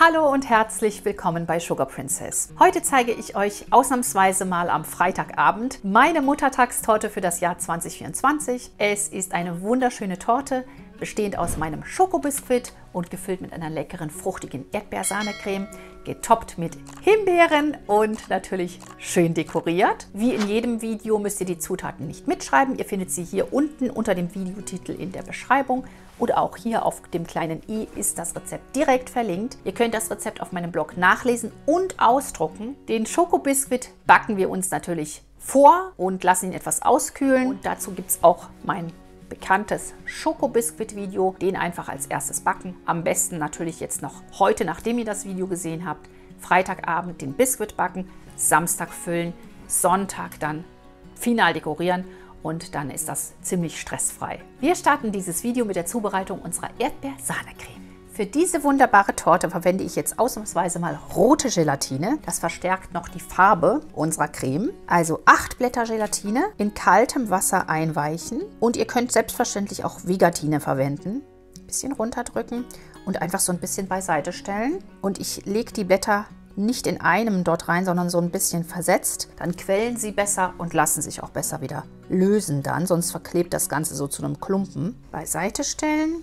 Hallo und herzlich willkommen bei Sugar Princess. Heute zeige ich euch ausnahmsweise mal am Freitagabend meine Muttertagstorte für das Jahr 2024. Es ist eine wunderschöne Torte, bestehend aus meinem Schokobiskuit und gefüllt mit einer leckeren, fruchtigen Erdbeersahnecreme, getoppt mit Himbeeren und natürlich schön dekoriert. Wie in jedem Video müsst ihr die Zutaten nicht mitschreiben. Ihr findet sie hier unten unter dem Videotitel in der Beschreibung. Oder auch hier auf dem kleinen i ist das Rezept direkt verlinkt. Ihr könnt das Rezept auf meinem Blog nachlesen und ausdrucken. Den Schokobiskuit backen wir uns natürlich vor und lassen ihn etwas auskühlen. Und dazu gibt es auch mein bekanntes Schokobiskuit-Video. Den einfach als erstes backen. Am besten natürlich jetzt noch heute, nachdem ihr das Video gesehen habt. Freitagabend den Biskuit backen, Samstag füllen, Sonntag dann final dekorieren. Und dann ist das ziemlich stressfrei. Wir starten dieses Video mit der Zubereitung unserer Erdbeersahnecreme. Für diese wunderbare Torte verwende ich jetzt ausnahmsweise mal rote Gelatine. Das verstärkt noch die Farbe unserer Creme. Also 8 Blätter Gelatine in kaltem Wasser einweichen. Und ihr könnt selbstverständlich auch Vegatine verwenden. Ein bisschen runterdrücken und einfach so ein bisschen beiseite stellen. Und ich lege die Blätter nicht in einem dort rein, sondern so ein bisschen versetzt. Dann quellen sie besser und lassen sich auch besser wieder lösen dann, sonst verklebt das Ganze so zu einem Klumpen. Beiseite stellen.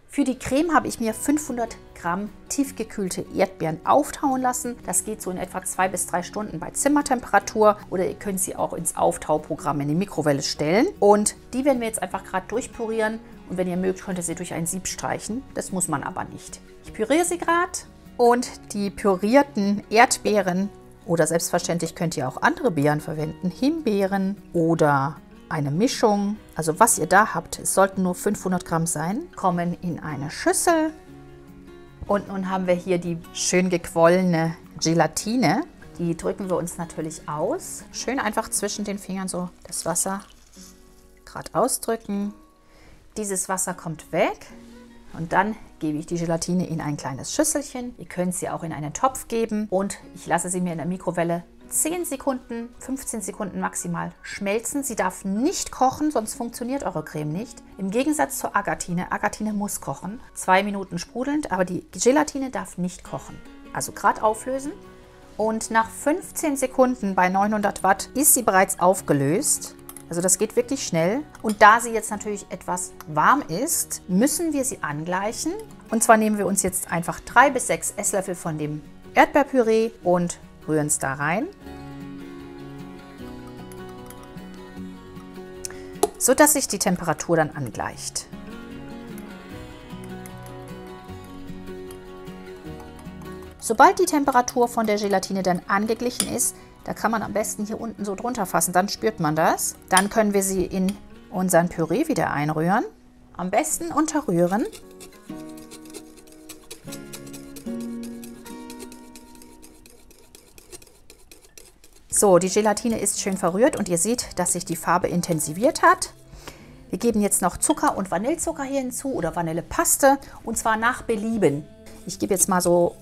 Für die Creme habe ich mir 500 Gramm tiefgekühlte Erdbeeren auftauen lassen. Das geht so in etwa 2 bis 3 Stunden bei Zimmertemperatur oder ihr könnt sie auch ins Auftauprogramm in die Mikrowelle stellen. Und die werden wir jetzt einfach gerade durchpürieren und wenn ihr mögt, könnt ihr sie durch ein Sieb streichen. Das muss man aber nicht. Ich püriere sie gerade. Und die pürierten Erdbeeren oder selbstverständlich könnt ihr auch andere Beeren verwenden, Himbeeren oder eine Mischung, also was ihr da habt, es sollten nur 500 Gramm sein, kommen in eine Schüssel. Und nun haben wir hier die schön gequollene Gelatine. Die drücken wir uns natürlich aus. Schön einfach zwischen den Fingern so das Wasser gerade ausdrücken. Dieses Wasser kommt weg. Und dann gebe ich die Gelatine in ein kleines Schüsselchen. Ihr könnt sie auch in einen Topf geben und ich lasse sie mir in der Mikrowelle 10 Sekunden, 15 Sekunden maximal schmelzen. Sie darf nicht kochen, sonst funktioniert eure Creme nicht. Im Gegensatz zur Agatine. Agatine muss kochen. 2 Minuten sprudelnd, aber die Gelatine darf nicht kochen. Also gerade auflösen. Und nach 15 Sekunden bei 900 Watt ist sie bereits aufgelöst. Also das geht wirklich schnell. Und da sie jetzt natürlich etwas warm ist, müssen wir sie angleichen. Und zwar nehmen wir uns jetzt einfach 3 bis 6 Esslöffel von dem Erdbeerpüree und rühren es da rein. Sodass sich die Temperatur dann angleicht. Sobald die Temperatur von der Gelatine dann angeglichen ist, da kann man am besten hier unten so drunter fassen, dann spürt man das. Dann können wir sie in unseren Püree wieder einrühren. Am besten unterrühren. So, die Gelatine ist schön verrührt und ihr seht, dass sich die Farbe intensiviert hat. Wir geben jetzt noch Zucker und Vanillezucker hier hinzu oder Vanillepaste und zwar nach Belieben. Ich gebe jetzt mal so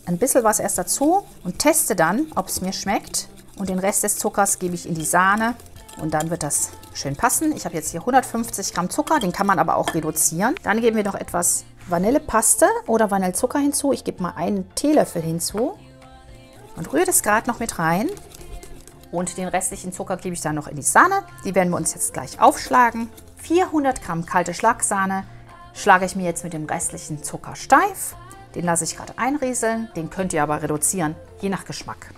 ein bisschen was erst dazu und teste dann, ob es mir schmeckt. Und den Rest des Zuckers gebe ich in die Sahne und dann wird das schön passen. Ich habe jetzt hier 150 Gramm Zucker, den kann man aber auch reduzieren. Dann geben wir noch etwas Vanillepaste oder Vanillezucker hinzu. Ich gebe mal einen Teelöffel hinzu und rühre das gerade noch mit rein. Und den restlichen Zucker gebe ich dann noch in die Sahne. Die werden wir uns jetzt gleich aufschlagen. 400 Gramm kalte Schlagsahne schlage ich mir jetzt mit dem restlichen Zucker steif. Den lasse ich gerade einrieseln, den könnt ihr aber reduzieren, je nach Geschmack.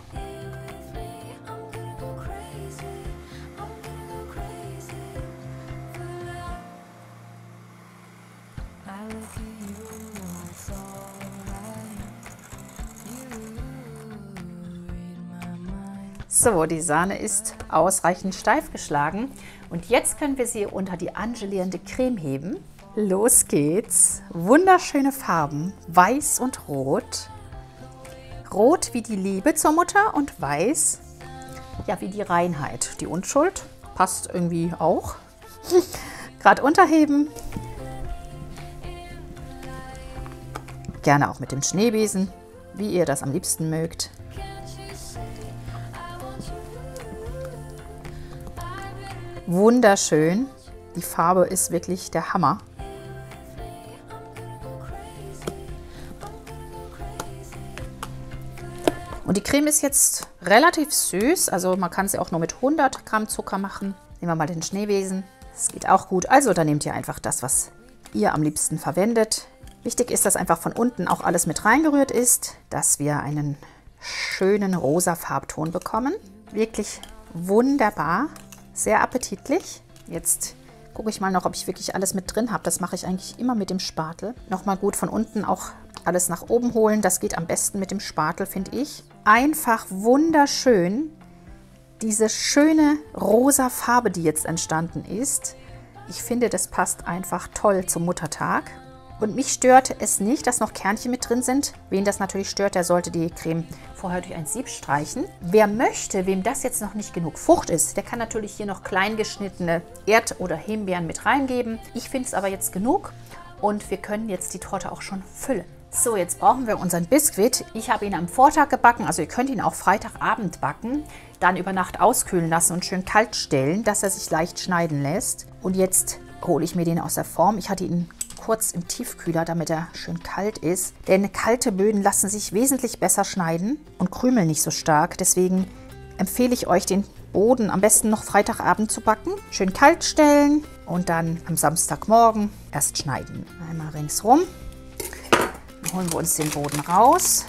So, die Sahne ist ausreichend steif geschlagen und jetzt können wir sie unter die angelierende Creme heben. Los geht's. Wunderschöne Farben, weiß und rot. Rot wie die Liebe zur Mutter und weiß, ja, wie die Reinheit. Die Unschuld passt irgendwie auch. Gerade unterheben. Gerne auch mit dem Schneebesen, wie ihr das am liebsten mögt. Wunderschön. Die Farbe ist wirklich der Hammer. Und die Creme ist jetzt relativ süß. Also man kann sie auch nur mit 100 Gramm Zucker machen. Nehmen wir mal den Schneewesen. Das geht auch gut. Also da nehmt ihr einfach das, was ihr am liebsten verwendet. Wichtig ist, dass einfach von unten auch alles mit reingerührt ist, dass wir einen schönen rosa Farbton bekommen. Wirklich wunderbar, sehr appetitlich. Jetzt gucke ich mal noch, ob ich wirklich alles mit drin habe. Das mache ich eigentlich immer mit dem Spatel. Nochmal gut von unten auch alles nach oben holen. Das geht am besten mit dem Spatel, finde ich. Einfach wunderschön. Diese schöne rosa Farbe, die jetzt entstanden ist. Ich finde, das passt einfach toll zum Muttertag. Und mich stört es nicht, dass noch Kernchen mit drin sind. Wen das natürlich stört, der sollte die Creme vorher durch ein Sieb streichen. Wer möchte, wem das jetzt noch nicht genug Frucht ist, der kann natürlich hier noch klein geschnittene Erd- oder Himbeeren mit reingeben. Ich finde es aber jetzt genug und wir können jetzt die Torte auch schon füllen. So, jetzt brauchen wir unseren Biskuit. Ich habe ihn am Vortag gebacken, also ihr könnt ihn auch Freitagabend backen. Dann über Nacht auskühlen lassen und schön kalt stellen, dass er sich leicht schneiden lässt. Und jetzt hole ich mir den aus der Form. Ich hatte ihn kurz im Tiefkühler, damit er schön kalt ist. Denn kalte Böden lassen sich wesentlich besser schneiden und krümeln nicht so stark. Deswegen empfehle ich euch, den Boden am besten noch Freitagabend zu backen. Schön kalt stellen und dann am Samstagmorgen erst schneiden. Einmal ringsrum. Dann holen wir uns den Boden raus.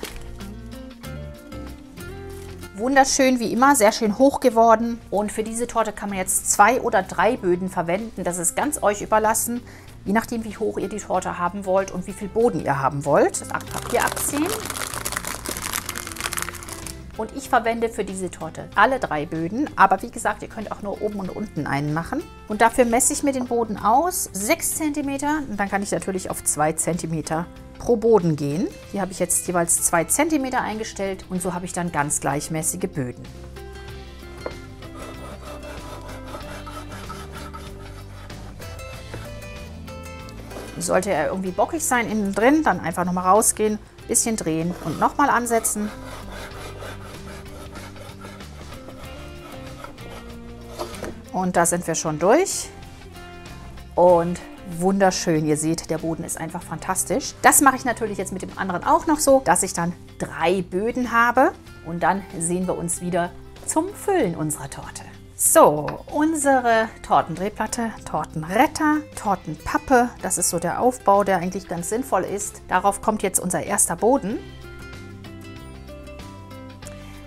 Wunderschön wie immer, sehr schön hoch geworden. Und für diese Torte kann man jetzt 2 oder 3 Böden verwenden. Das ist ganz euch überlassen. Je nachdem, wie hoch ihr die Torte haben wollt und wie viel Boden ihr haben wollt. Das Papier abziehen. Und ich verwende für diese Torte alle 3 Böden. Aber wie gesagt, ihr könnt auch nur oben und unten einen machen. Und dafür messe ich mir den Boden aus. 6 cm. Und dann kann ich natürlich auf 2 cm pro Boden gehen. Hier habe ich jetzt jeweils 2 cm eingestellt. Und so habe ich dann ganz gleichmäßige Böden. Sollte er irgendwie bockig sein innen drin, dann einfach nochmal rausgehen, bisschen drehen und nochmal ansetzen. Und da sind wir schon durch. Und wunderschön, ihr seht, der Boden ist einfach fantastisch. Das mache ich natürlich jetzt mit dem anderen auch noch so, dass ich dann 3 Böden habe. Und dann sehen wir uns wieder zum Füllen unserer Torte. So, unsere Tortendrehplatte, Tortenretter, Tortenpappe, das ist so der Aufbau, der eigentlich ganz sinnvoll ist. Darauf kommt jetzt unser erster Boden.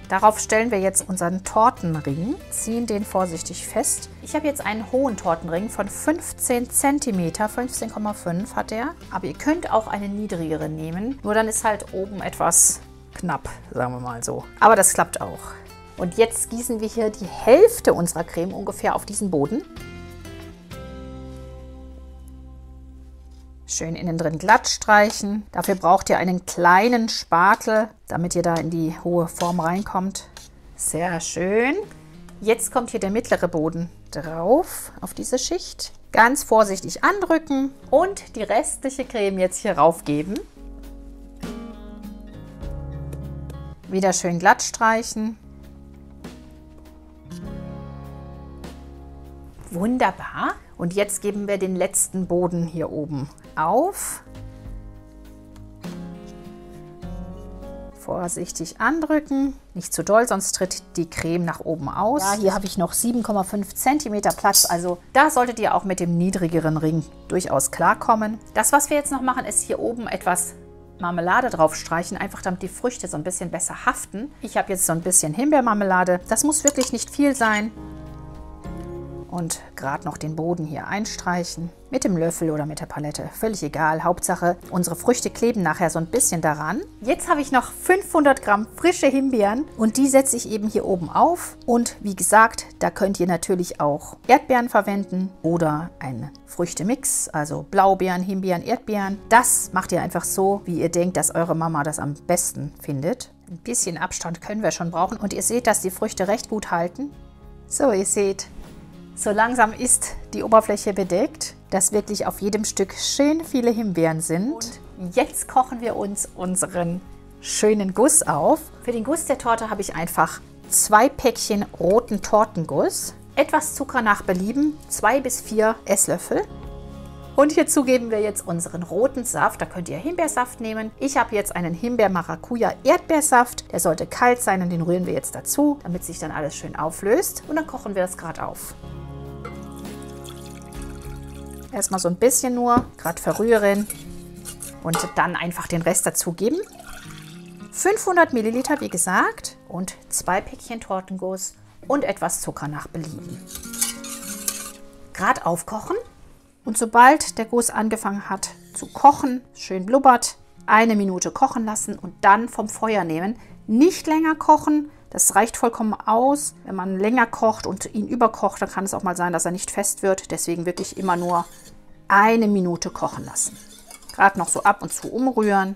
Darauf stellen wir jetzt unseren Tortenring, ziehen den vorsichtig fest. Ich habe jetzt einen hohen Tortenring von 15 cm, 15,5 hat er. Aber ihr könnt auch einen niedrigeren nehmen, nur dann ist halt oben etwas knapp, sagen wir mal so. Aber das klappt auch. Und jetzt gießen wir hier die Hälfte unserer Creme ungefähr auf diesen Boden. Schön innen drin glatt streichen. Dafür braucht ihr einen kleinen Spatel, damit ihr da in die hohe Form reinkommt. Sehr schön. Jetzt kommt hier der mittlere Boden drauf auf diese Schicht. Ganz vorsichtig andrücken und die restliche Creme jetzt hier raufgeben. Wieder schön glatt streichen. Wunderbar. Und jetzt geben wir den letzten Boden hier oben auf. Vorsichtig andrücken. Nicht zu doll, sonst tritt die Creme nach oben aus. Ja, hier habe ich noch 7,5 cm Platz. Also da solltet ihr auch mit dem niedrigeren Ring durchaus klarkommen. Das, was wir jetzt noch machen, ist hier oben etwas Marmelade drauf streichen, einfach damit die Früchte so ein bisschen besser haften. Ich habe jetzt so ein bisschen Himbeermarmelade. Das muss wirklich nicht viel sein. Und gerade noch den Boden hier einstreichen. Mit dem Löffel oder mit der Palette. Völlig egal. Hauptsache, unsere Früchte kleben nachher so ein bisschen daran. Jetzt habe ich noch 500 Gramm frische Himbeeren. Und die setze ich eben hier oben auf. Und wie gesagt, da könnt ihr natürlich auch Erdbeeren verwenden. Oder einen Früchtemix. Also Blaubeeren, Himbeeren, Erdbeeren. Das macht ihr einfach so, wie ihr denkt, dass eure Mama das am besten findet. Ein bisschen Abstand können wir schon brauchen. Und ihr seht, dass die Früchte recht gut halten. So, ihr seht, so langsam ist die Oberfläche bedeckt, dass wirklich auf jedem Stück schön viele Himbeeren sind. Und jetzt kochen wir uns unseren schönen Guss auf. Für den Guss der Torte habe ich einfach 2 Päckchen roten Tortenguss, etwas Zucker nach Belieben, 2 bis 4 Esslöffel. Und hierzu geben wir jetzt unseren roten Saft. Da könnt ihr Himbeersaft nehmen. Ich habe jetzt einen Himbeer-Maracuja-Erdbeersaft. Der sollte kalt sein und den rühren wir jetzt dazu, damit sich dann alles schön auflöst. Und dann kochen wir das gerade auf. Erstmal so ein bisschen nur, gerade verrühren und dann einfach den Rest dazugeben. 500 Milliliter, wie gesagt, und 2 Päckchen Tortenguss und etwas Zucker nach Belieben. Gerade aufkochen. Und sobald der Guss angefangen hat zu kochen, schön blubbert, 1 Minute kochen lassen und dann vom Feuer nehmen. Nicht länger kochen, das reicht vollkommen aus. Wenn man länger kocht und ihn überkocht, dann kann es auch mal sein, dass er nicht fest wird. Deswegen wirklich immer nur 1 Minute kochen lassen. Gerade noch so ab und zu umrühren.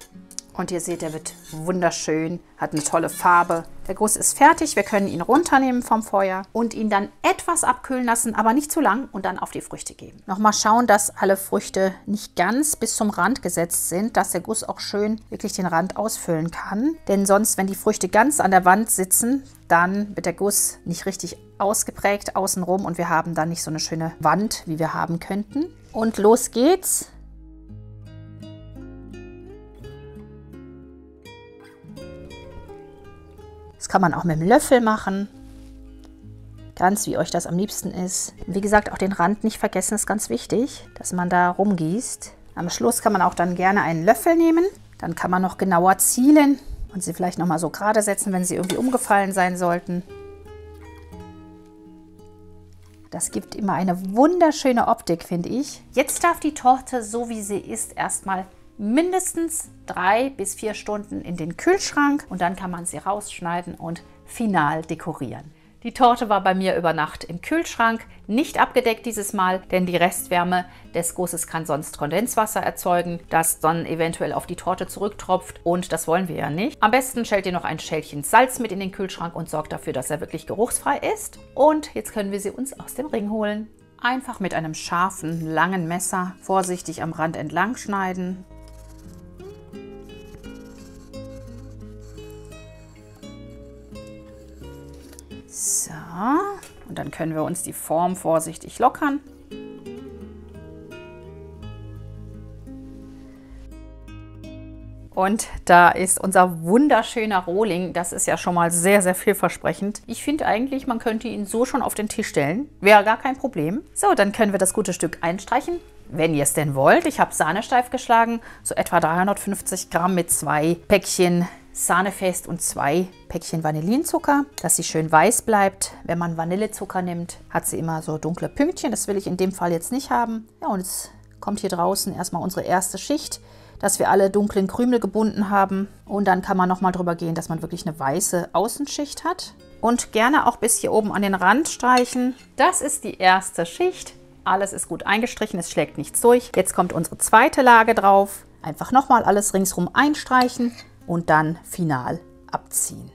Und ihr seht, er wird wunderschön, hat eine tolle Farbe. Der Guss ist fertig, wir können ihn runternehmen vom Feuer und ihn dann etwas abkühlen lassen, aber nicht zu lang und dann auf die Früchte geben. Nochmal schauen, dass alle Früchte nicht ganz bis zum Rand gesetzt sind, dass der Guss auch schön wirklich den Rand ausfüllen kann. Denn sonst, wenn die Früchte ganz an der Wand sitzen, dann wird der Guss nicht richtig ausgeprägt außenrum und wir haben dann nicht so eine schöne Wand, wie wir haben könnten. Und los geht's. Das kann man auch mit dem Löffel machen, ganz wie euch das am liebsten ist. Wie gesagt, auch den Rand nicht vergessen, ist ganz wichtig, dass man da rumgießt. Am Schluss kann man auch dann gerne einen Löffel nehmen, dann kann man noch genauer zielen und sie vielleicht nochmal so gerade setzen, wenn sie irgendwie umgefallen sein sollten. Das gibt immer eine wunderschöne Optik, finde ich. Jetzt darf die Torte, so wie sie ist, erstmal mindestens 3 bis 4 Stunden in den Kühlschrank und dann kann man sie rausschneiden und final dekorieren. Die Torte war bei mir über Nacht im Kühlschrank, nicht abgedeckt dieses Mal, denn die Restwärme des Gusses kann sonst Kondenswasser erzeugen, das dann eventuell auf die Torte zurücktropft und das wollen wir ja nicht. Am besten stellt ihr noch ein Schälchen Salz mit in den Kühlschrank und sorgt dafür, dass er wirklich geruchsfrei ist. Und jetzt können wir sie uns aus dem Ring holen. Einfach mit einem scharfen, langen Messer vorsichtig am Rand entlang schneiden. So, und dann können wir uns die Form vorsichtig lockern. Und da ist unser wunderschöner Rohling. Das ist ja schon mal sehr, sehr vielversprechend. Ich finde eigentlich, man könnte ihn so schon auf den Tisch stellen. Wäre gar kein Problem. So, dann können wir das gute Stück einstreichen, wenn ihr es denn wollt. Ich habe Sahne steif geschlagen, so etwa 350 Gramm mit 2 Päckchen Sahnefest und 2 Päckchen Vanillinzucker, dass sie schön weiß bleibt. Wenn man Vanillezucker nimmt, hat sie immer so dunkle Pünktchen. Das will ich in dem Fall jetzt nicht haben. Ja, und jetzt kommt hier draußen erstmal unsere erste Schicht, dass wir alle dunklen Krümel gebunden haben. Und dann kann man nochmal drüber gehen, dass man wirklich eine weiße Außenschicht hat. Und gerne auch bis hier oben an den Rand streichen. Das ist die erste Schicht. Alles ist gut eingestrichen, es schlägt nichts durch. Jetzt kommt unsere zweite Lage drauf. Einfach nochmal alles ringsrum einstreichen und dann final abziehen.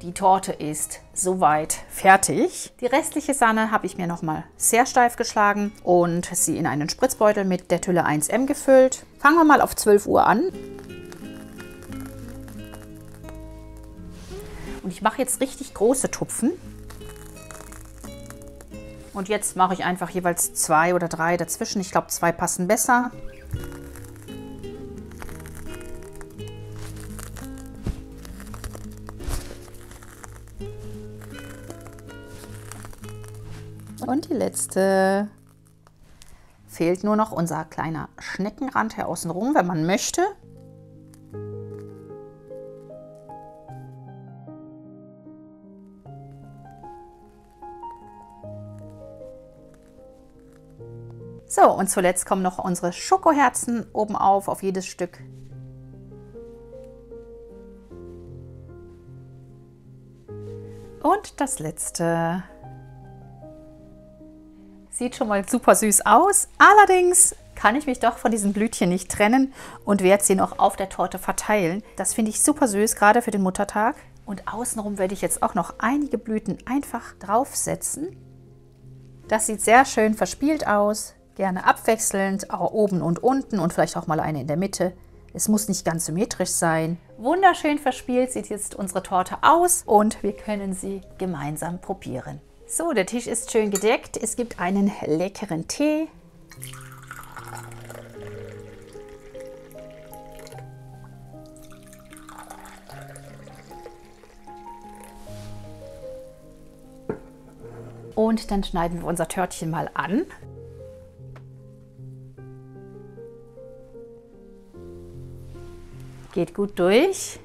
Die Torte ist soweit fertig. Die restliche Sahne habe ich mir nochmal sehr steif geschlagen und sie in einen Spritzbeutel mit der Tülle 1M gefüllt. Fangen wir mal auf 12 Uhr an. Und ich mache jetzt richtig große Tupfen. Und jetzt mache ich einfach jeweils 2 oder 3 dazwischen. Ich glaube, 2 passen besser. Und die letzte. Fehlt nur noch unser kleiner Schneckenrand hier außenrum, wenn man möchte. So, und zuletzt kommen noch unsere Schokoherzen oben auf jedes Stück. Und das letzte. Sieht schon mal super süß aus. Allerdings kann ich mich doch von diesen Blütchen nicht trennen und werde sie noch auf der Torte verteilen. Das finde ich super süß, gerade für den Muttertag. Und außenrum werde ich jetzt auch noch einige Blüten einfach draufsetzen. Das sieht sehr schön verspielt aus. Gerne abwechselnd, auch oben und unten und vielleicht auch mal eine in der Mitte. Es muss nicht ganz symmetrisch sein. Wunderschön verspielt sieht jetzt unsere Torte aus und wir können sie gemeinsam probieren. So, der Tisch ist schön gedeckt. Es gibt einen leckeren Tee. Und dann schneiden wir unser Törtchen mal an. Geht gut durch.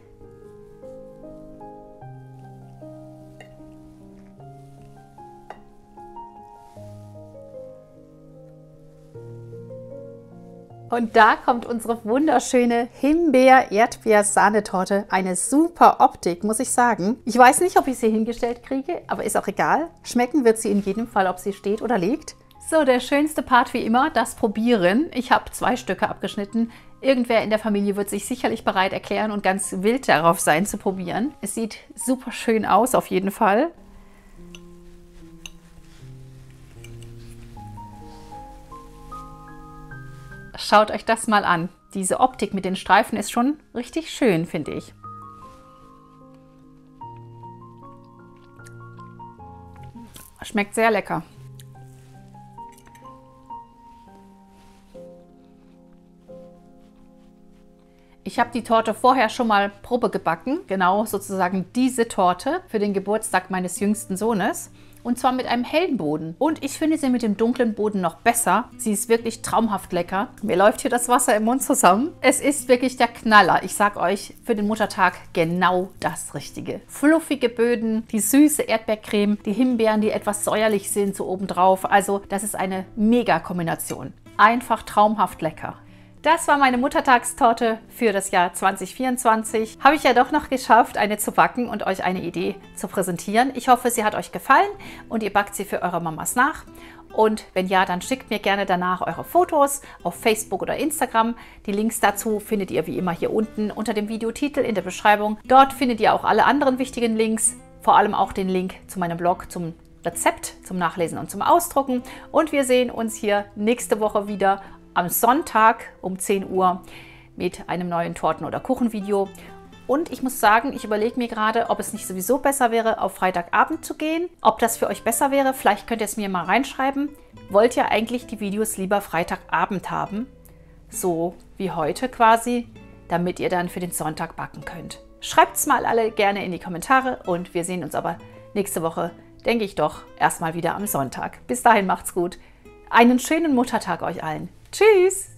Und da kommt unsere wunderschöne Himbeer-Erdbeer-Sahnetorte. Eine super Optik, muss ich sagen. Ich weiß nicht, ob ich sie hingestellt kriege, aber ist auch egal. Schmecken wird sie in jedem Fall, ob sie steht oder liegt. So, der schönste Part wie immer, das Probieren. Ich habe 2 Stücke abgeschnitten. Irgendwer in der Familie wird sich sicherlich bereit erklären und ganz wild darauf sein zu probieren. Es sieht super schön aus, auf jeden Fall. Schaut euch das mal an. Diese Optik mit den Streifen ist schon richtig schön, finde ich. Schmeckt sehr lecker. Ich habe die Torte vorher schon mal Probe gebacken, genau sozusagen diese Torte für den Geburtstag meines jüngsten Sohnes. Und zwar mit einem hellen Boden. Und ich finde sie mit dem dunklen Boden noch besser. Sie ist wirklich traumhaft lecker. Mir läuft hier das Wasser im Mund zusammen. Es ist wirklich der Knaller. Ich sag euch, für den Muttertag genau das Richtige. Fluffige Böden, die süße Erdbeercreme, die Himbeeren, die etwas säuerlich sind, so obendrauf. Also das ist eine Mega-Kombination. Einfach traumhaft lecker. Das war meine Muttertagstorte für das Jahr 2024. Habe ich ja doch noch geschafft, eine zu backen und euch eine Idee zu präsentieren. Ich hoffe, sie hat euch gefallen und ihr backt sie für eure Mamas nach. Und wenn ja, dann schickt mir gerne danach eure Fotos auf Facebook oder Instagram. Die Links dazu findet ihr wie immer hier unten unter dem Videotitel in der Beschreibung. Dort findet ihr auch alle anderen wichtigen Links, vor allem auch den Link zu meinem Blog zum Rezept, zum Nachlesen und zum Ausdrucken. Und wir sehen uns hier nächste Woche wieder am Sonntag um 10 Uhr mit einem neuen Torten- oder Kuchenvideo. Und ich muss sagen, ich überlege mir gerade, ob es nicht sowieso besser wäre, auf Freitagabend zu gehen. Ob das für euch besser wäre, vielleicht könnt ihr es mir mal reinschreiben. Wollt ihr eigentlich die Videos lieber Freitagabend haben? So wie heute quasi, damit ihr dann für den Sonntag backen könnt. Schreibt es mal alle gerne in die Kommentare und wir sehen uns aber nächste Woche, denke ich doch, erstmal wieder am Sonntag. Bis dahin macht's gut. Einen schönen Muttertag euch allen. Tschüss!